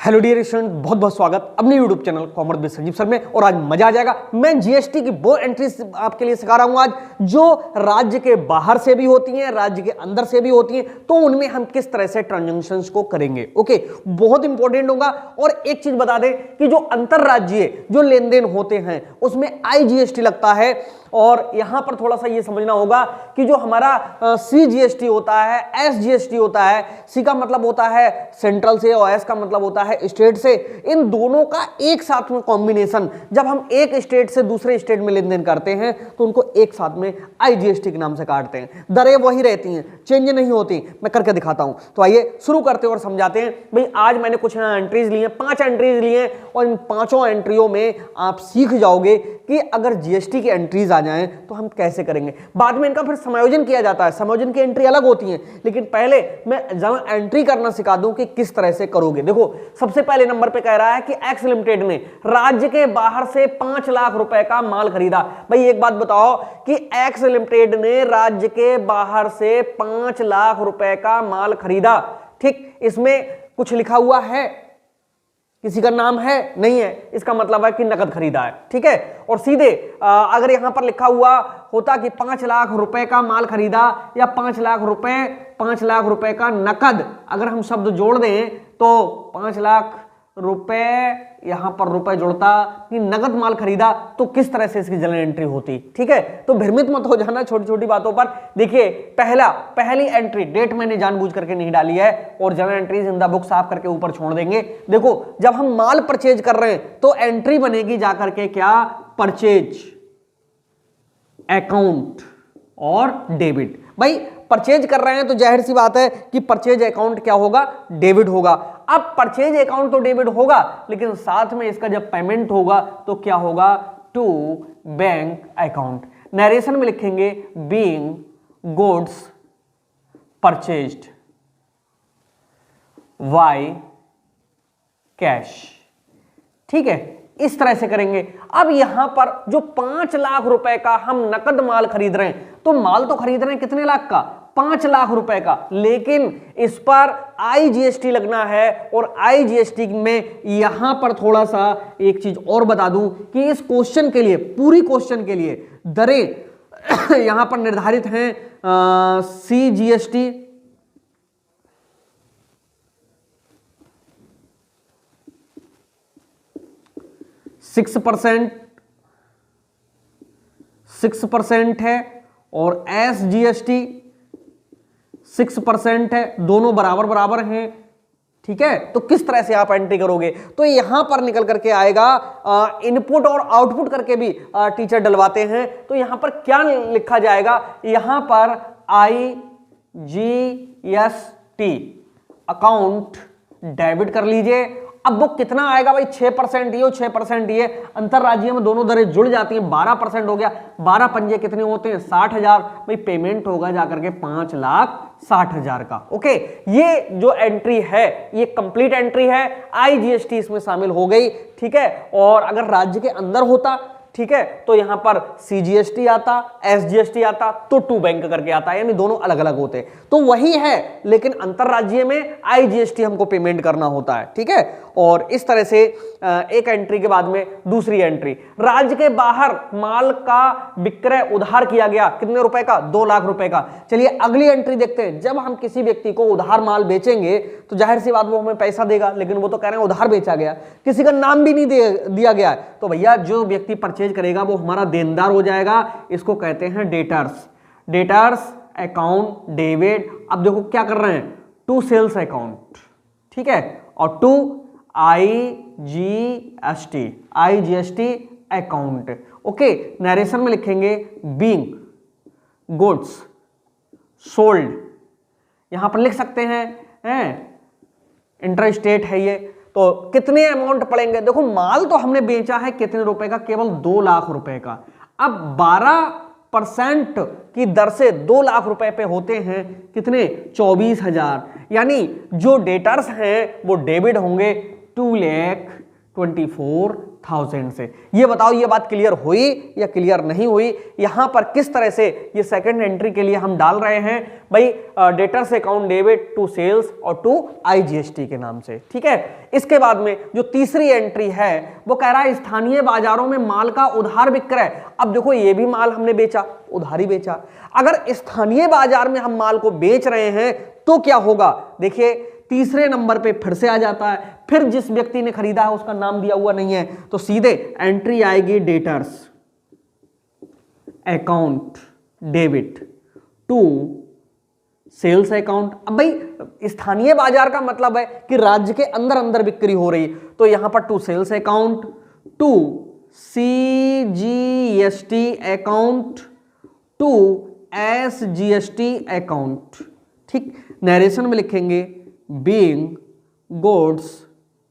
Hello dear student, बहुत बहुत स्वागत अपने YouTube channel commerce with Sanjeev sir में। और आज मजा आ जाएगा। मैं जीएसटी की वो एंट्रीज आपके लिए सिखा रहा हूं आज, जो राज्य के बाहर से भी होती हैं, राज्य के अंदर से भी होती हैं। तो उनमें हम किस तरह से ट्रांजैक्शंस को करेंगे, ओके, बहुत इंपॉर्टेंट होगा। और एक चीज बता दें कि जो अंतरराज्यीय जो लेन देन होते हैं उसमें आईजीएसटी लगता है। और यहां पर थोड़ा सा ये समझना होगा कि जो हमारा सीजीएसटी होता है, एसजीएसटी होता है। सी का मतलब होता है सेंट्रल से और एस का मतलब होता है स्टेट से। इन दोनों का एक साथ में कॉम्बिनेशन, जब हम एक स्टेट से दूसरे स्टेट में लेन देन करते हैं तो उनको एक साथ में आईजीएसटी के नाम से काटते हैं। दरें वही रहती हैं, चेंज नहीं होती। मैं करके दिखाता हूं। तो आइए शुरू करते हैं और समझाते हैं। भाई आज मैंने कुछ एंट्रीज ली हैं, 5 एंट्रीज ली हैं, और इन 5 एंट्रियों में आप सीख जाओगे कि अगर जीएसटी की एंट्रीज आ जाएं तो हम कैसे करेंगे। बाद में इनका फिर समायोजन किया जाता है, समायोजन की एंट्री अलग होती है। लेकिन पहले मैं जरा एंट्री करना सिखा दूं कि किस तरह से करोगे। देखो, सबसे पहले नंबर पे कह रहा है कि एक्स लिमिटेड ने राज्य के बाहर से 5 लाख रुपए का माल खरीदा। भाई एक बात बताओ कि एक्स लिमिटेड ने राज्य के बाहर से 5 लाख रुपए का माल खरीदा। ठीक, इसमें कुछ लिखा हुआ है, किसी का नाम है नहीं है, इसका मतलब है कि नकद खरीदा है। ठीक है, और सीधे अगर यहां पर लिखा हुआ होता कि 5 लाख रुपए का माल खरीदा या 5 लाख रुपए का नकद, अगर हम शब्द जोड़ दें तो 5 लाख रुपए, यहां पर रुपए जुड़ता कि नगद माल खरीदा, तो किस तरह से इसकी जनरल एंट्री होती। ठीक है, तो भ्रमित मत हो जाना छोटी छोटी बातों पर। देखिए, पहली एंट्री, डेट मैंने जानबूझ करके नहीं डाली है, और general entries in the book साफ करके ऊपर छोड़ देंगे। देखो, जब हम माल परचेज कर रहे हैं तो एंट्री बनेगी जाकर के क्या, परचेज अकाउंट और डेबिट। भाई परचेज कर रहे हैं तो जाहिर सी बात है कि परचेज अकाउंट क्या होगा, डेबिट होगा। अब परचेज अकाउंट तो डेबिट होगा, लेकिन साथ में इसका जब पेमेंट होगा तो क्या होगा, टू बैंक अकाउंट। नरेशन में लिखेंगे being goods purchased by cash. ठीक है, इस तरह से करेंगे। अब यहां पर जो 5 लाख रुपए का हम नकद माल खरीद रहे हैं, तो माल तो खरीद रहे हैं कितने लाख का, 5 लाख रुपए का, लेकिन इस पर आईजीएसटी लगना है। और आईजीएसटी में यहां पर थोड़ा सा एक चीज और बता दूं कि इस क्वेश्चन के लिए, पूरी क्वेश्चन के लिए दरें यहां पर निर्धारित हैं सीजीएसटी, 6% है, और एसजीएसटी 6% है, दोनों बराबर बराबर हैं। ठीक है, तो किस तरह से आप एंट्री करोगे, तो यहां पर निकल करके आएगा, इनपुट और आउटपुट करके भी टीचर डलवाते हैं। तो यहां पर क्या लिखा जाएगा, यहां पर आईजीएसटी अकाउंट डेबिट कर लीजिए। अब वो कितना आएगा भाई, 6% ये और 6% ये, अंतरराज्यीय में दोनों दरें जुड़ जाती हैं, 12% हो गया। 12 पंजे कितने होते हैं, 60,000। भाई पेमेंट होगा जाकर के 5,60,000 का। ओके, ये जो एंट्री है ये कंप्लीट एंट्री है, आईजीएसटी इसमें शामिल हो गई। ठीक है, और अगर राज्य के अंदर होता, ठीक है, तो यहां पर सीजीएसटी आता, एसजीएसटी आता, तो टू बैंक करके आता, यानी दोनों अलग अलग होते। तो वही है, लेकिन अंतरराज्यीय में आईजीएसटी हमको पेमेंट करना होता है। ठीक है, और इस तरह से एक एंट्री के बाद में दूसरी एंट्री, राज्य के बाहर माल का विक्रय उधार किया गया, कितने रुपए का, 2 लाख रुपए का। चलिए अगली एंट्री देखते हैं। जब हम किसी व्यक्ति को उधार माल बेचेंगे तो जाहिर सी बात वो हमें पैसा देगा, लेकिन वो तो कह रहे हैं उधार बेचा गया, किसी का नाम भी नहीं दिया गया है। तो भैया जो व्यक्ति परचेज करेगा वो हमारा देनदार हो जाएगा। इसको कहते हैं डेटर्स अकाउंट डेबिट। अब देखो क्या कर रहे हैं, टू सेल्स अकाउंट, ठीक है, और to IGST account. Okay, narration में लिखेंगे बीइंग गुड्स सोल्ड, यहां पर लिख सकते हैं इंटर स्टेट है ये। तो कितने अमाउंट पड़ेंगे, देखो माल तो हमने बेचा है कितने रुपए का, केवल 2 लाख रुपए का। अब 12% की दर से 2 लाख रुपए पे होते हैं कितने, 24,000। यानी जो डेटर्स हैं वो डेबिट होंगे, 24,000 से। ये बताओ ये बात क्लियर हुई या क्लियर नहीं हुई? यहां पर किस तरह से ये सेकंड एंट्री के लिए हम डाल रहे हैं भाई, debtors account debit to sales और टू आईजीएसटी के नाम से, ठीक है। इसके बाद में जो तीसरी एंट्री है वो कह रहा है स्थानीय बाजारों में माल का उधार विक्रय। अब देखो ये भी माल हमने बेचा, उधारी बेचा। अगर स्थानीय बाजार में हम माल को बेच रहे हैं तो क्या होगा? देखिए तीसरे नंबर पे फिर से आ जाता है, फिर जिस व्यक्ति ने खरीदा है उसका नाम दिया हुआ नहीं है, तो सीधे एंट्री आएगी debtors account debit to sales account. अब भाई स्थानीय बाजार का मतलब है कि राज्य के अंदर अंदर बिक्री हो रही, तो यहां पर to sales account to CGST account to SGST account, ठीक। नरेशन में लिखेंगे बीइंग गुड्स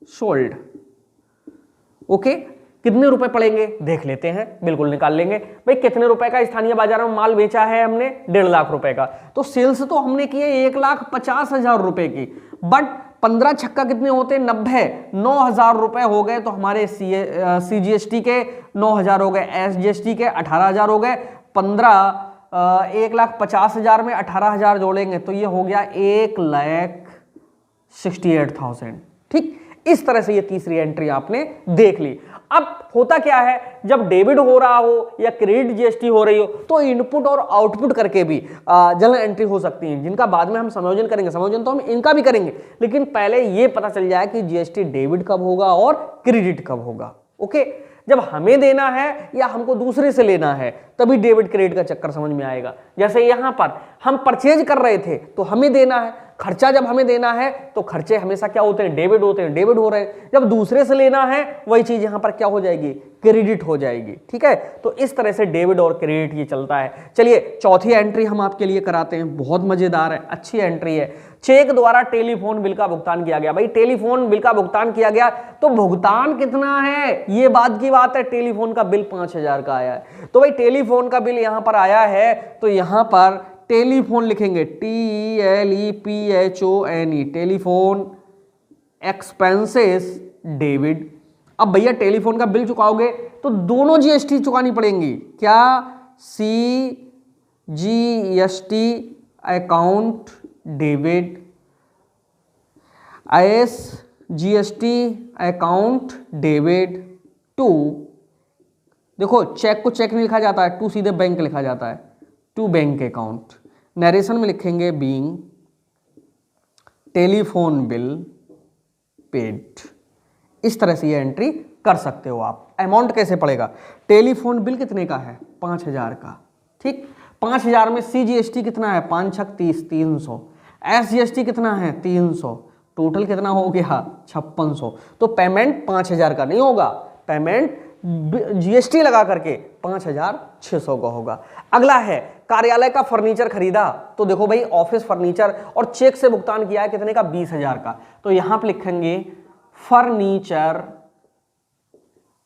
सोल्ड। ओके, कितने रुपए पड़ेंगे देख लेते हैं, बिल्कुल निकाल लेंगे। भाई कितने रुपए का स्थानीय बाजार में माल बेचा है हमने? 1.5 लाख रुपए का। तो सेल्स तो हमने किए 1,50,000 रुपए की, बट 15 छक्का कितने होते हैं? 90। 9,000 रुपए हो गए, तो हमारे सीजीएसटी के 9,000 हो गए, एसजीएसटी के 18,000 हो गए। 1,50,000 में 18,000 जोड़ेंगे तो ये हो गया 1,68,000, ठीक। इस तरह से ये तीसरी एंट्री आपने देख ली। अब होता क्या है, जब डेबिट हो रहा हो या क्रेडिट जीएसटी हो रही हो तो इनपुट और आउटपुट करके भी जर्नल एंट्री हो सकती है, जिनका बाद में हम समायोजन करेंगे। समायोजन तो हम इनका भी करेंगे, लेकिन पहले ये पता चल जाए कि जीएसटी डेबिट कब होगा और क्रेडिट कब होगा। ओके, जब हमें देना है या हमको दूसरे से लेना है तभी डेबिट क्रेडिट का चक्कर समझ में आएगा। जैसे यहां पर हम परचेज कर रहे थे तो हमें देना है, खर्चा जब हमें देना है तो खर्चे हमेशा क्या होते हैं? डेबिट होते हैं, डेबिट हो रहे हैं। जब दूसरे से लेना है वही चीज यहां पर क्या हो जाएगी? क्रेडिट हो जाएगी, ठीक है। तो इस तरह से डेबिट और क्रेडिट ये चलता है। चलिए चौथी एंट्री हम आपके लिए कराते हैं, बहुत मजेदार है, अच्छी एंट्री है। चेक द्वारा टेलीफोन बिल का भुगतान किया गया। भाई टेलीफोन बिल का भुगतान किया गया तो भुगतान कितना है? ये बात की बात है, टेलीफोन का बिल 5,000 का आया है। तो भाई टेलीफोन का बिल यहां पर आया है तो यहां पर टेलीफोन लिखेंगे TELEPHONE, टेलीफोन एक्सपेंसेस डेबिट। अब भैया टेलीफोन का बिल चुकाओगे तो दोनों जीएसटी चुकानी पड़ेंगी। क्या? CGST account debit, SGST account debit to, देखो चेक को चेक नहीं लिखा जाता है, टू सीधे बैंक लिखा जाता है, टू बैंक अकाउंट। नरेशन में लिखेंगे बीइंग टेलीफोन बिल पेड। इस तरह से ये एंट्री कर सकते हो आप। अमाउंट कैसे पड़ेगा? टेलीफोन बिल कितने का है? 5,000 का, ठीक। 5,000 में CGST कितना है? 5 छक 30, 300। SGST कितना है? 300। टोटल कितना हो गया? 5600। तो पेमेंट 5,000 का नहीं होगा, पेमेंट जीएसटी लगा करके 5,600 का होगा। अगला है कार्यालय का फर्नीचर खरीदा, तो देखो भाई ऑफिस फर्नीचर और चेक से भुगतान किया है कितने का? 20,000 का। तो यहां पे लिखेंगे फर्नीचर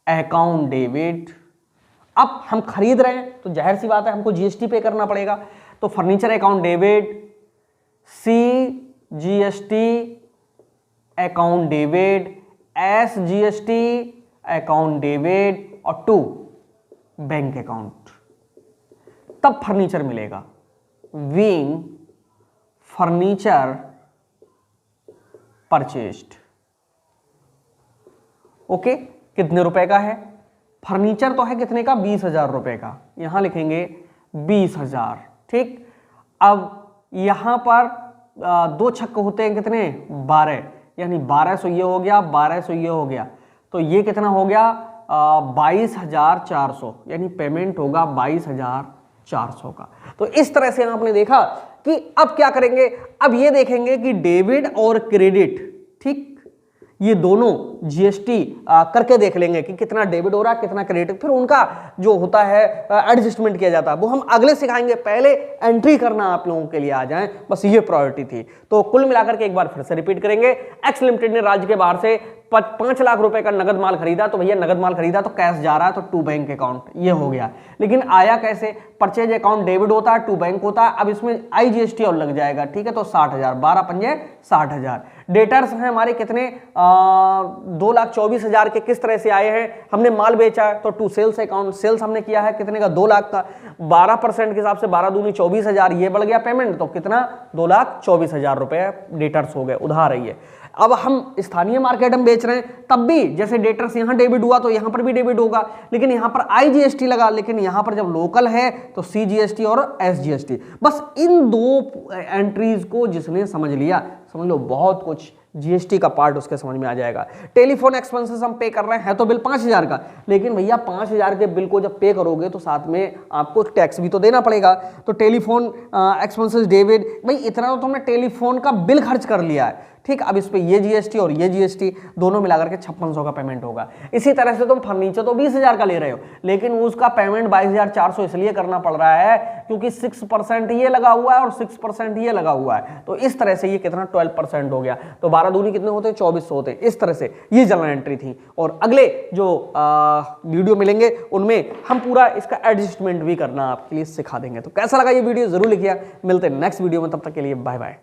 अकाउंट डेबिट। अब हम खरीद रहे हैं तो जाहिर सी बात है हमको जीएसटी पे करना पड़ेगा, तो furniture account debit CGST account debit, SGST account debit और टू बैंक अकाउंट, तब फर्नीचर मिलेगा। Being furniture purchased. ओके, कितने रुपए का है? फर्नीचर तो है कितने का? 20,000 रुपए का। यहां लिखेंगे 20,000, ठीक। अब यहां पर 2 छक्के होते हैं कितने? 12, यानी 1200 ये हो गया, 1200 ये हो गया, तो ये कितना हो गया? 22,400, यानी पेमेंट होगा 22,400 का। तो इस तरह से आपने देखा कि अब क्या करेंगे, अब ये देखेंगे कि डेबिट और क्रेडिट, ठीक, ये दोनों जीएसटी करके देख लेंगे कि कितना डेबिट हो रहा है कितना क्रेडिट, फिर उनका जो होता है एडजस्टमेंट किया जाता है, वो हम अगले सिखाएंगे। पहले एंट्री करना आप लोगों के लिए आ जाए, बस ये प्रायोरिटी थी। तो कुल मिलाकर के एक बार फिर से रिपीट करेंगे। एक्स लिमिटेड ने राज्य के बाहर से 5 लाख रुपए का नगद माल खरीदा, तो भैया नगद माल खरीदा तो कैश जा रहा है, तो टू बैंक अकाउंट ये हो गया। लेकिन आया कैसे? परचेज अकाउंट डेबिट होता है, टू बैंक होता है। अब इसमें आईजीएसटी और लग जाएगा, ठीक है, तो 60,000, 12 पंजे 60,000। डेटर्स हैं हमारे कितने 2,24,000 के किस तरह से आए हैं, हमने माल बेचा है तो टू सेल्स अकाउंट, सेल्स हमने किया है कितने का 2 लाख का, 12% के हिसाब से 12 दूनी 24,000, ये बढ़ गया पेमेंट तो कितना 2,24,000 रुपए डेटर्स हो गए, उधार है ये। अब हम स्थानीय मार्केट में बेच रहे हैं तब भी जैसे डेटर्स यहां डेबिट हुआ तो यहां पर भी डेबिट होगा, लेकिन यहां पर IGST लगा, लेकिन यहां पर जब लोकल है तो CGST और SGST। बस इन दो एंट्रीज को जिसने समझ लिया, समझ लो बहुत कुछ GST का पार्ट उसके समझ में आ जाएगा। टेलीफोन एक्सपेंसेस हम पे कर रहे हैं तो बिल 5,000 का, लेकिन भैया 5,000 के बिल को जब पे करोगे तो साथ में आपको टैक्स भी तो देना पड़ेगा। तो टेलीफोन एक्सपेंसेस डेबिट, भाई इतना तो तुमने टेलीफोन का बिल खर्च कर लिया है, ठीक। अब इस पे ये GST और ये GST दोनों मिलाकर के 5600 का पेमेंट होगा। इसी तरह से तुम फर्नीचर तो 20,000 का ले रहे हो, लेकिन उसका पेमेंट 22,400 इसलिए करना पड़ रहा है क्योंकि 6% ये लगा हुआ है और 6% ये लगा हुआ है, तो इस तरह से ये कितना 12% हो गया। तो 12 दूनी कितने होते हैं 2400 होते हैं। इस तरह से ये जनरल एंट्री थी, और अगले जो वीडियो मिलेंगे उनमें हम पूरा इसका एडजस्टमेंट भी करना आपके लिए सिखा देंगे। तो कैसा लगा ये वीडियो जरूर लिखिए, मिलते हैं नेक्स्ट वीडियो में, तब तक के लिए बाय बाय।